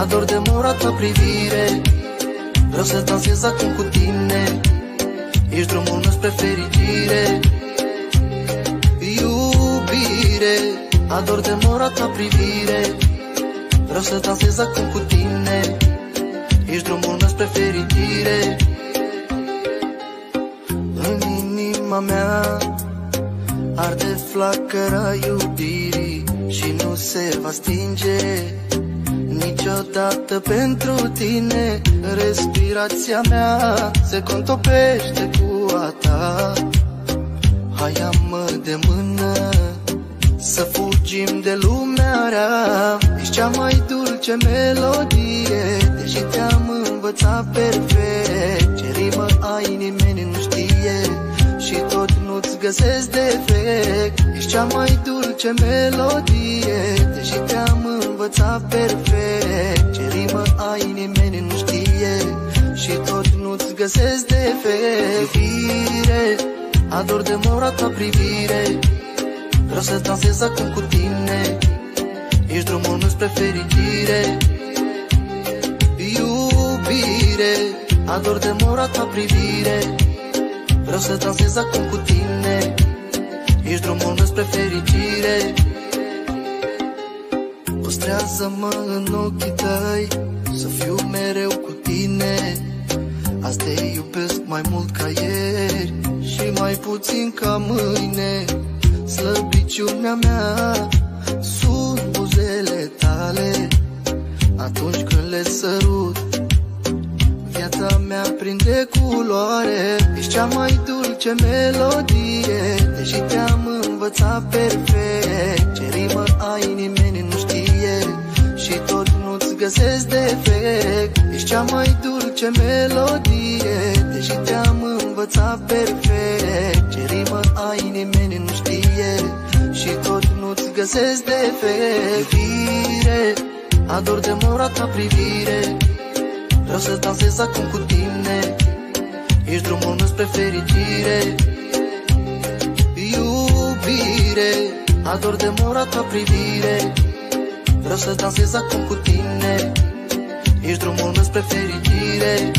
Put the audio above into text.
Ador de mora ta privire, vreau să dansez acum cu tine. Ești drumul meu spre fericire. Iubire, ador de mora ta privire, vreau să dansez acum cu tine. Ești drumul meu spre fericire. În inima mea arde flacăra iubirii și nu se va stinge niciodată pentru tine. Respirația mea se contopește cu a ta. Hai, ia-mă de mână să fugim de lumea rea. Ești cea mai dulce melodie, deși te-am învățat perfect. Ce rimă ai nimeni nu știe și tot nu-ți găsesc defect. Ești cea mai dulce melodie, deși te-am învățat perfect. Ce rimă ai nimeni nu știe și tot nu-ți găsesc defect. Iubire, ador de mora ta privire, vreau să dansez acum cu tine. Ești drumul meu spre fericire. Iubire, ador de mora ta privire, vreau să dansez acum cu tine. Ești drumul meu spre fericire. Păstrează-mă în ochii tăi, să fiu mereu cu tine. Azi te iubesc mai mult ca ieri și mai puțin ca mâine. Slăbiciunea mea sunt buzele tale. Atunci când le sărut, viața mea prinde culoare. Ești cea mai dulce melodie, deși te-am învățat perfect. Ce rimă ai nimeni nu știe și tot nu-ți găsesc defect. Ești cea mai dulce melodie, deși te-am învățat perfect. Ce rimă ai nimeni nu știe și tot nu-ți găsesc defect. Iubire, ador de mora ta privire, vreau să dansez acum cu tine. Ești drumul meu spre fericire. Iubire, ador de mora ta privire, vreau să dansez acum cu tine. Ești drumul meu spre fericire.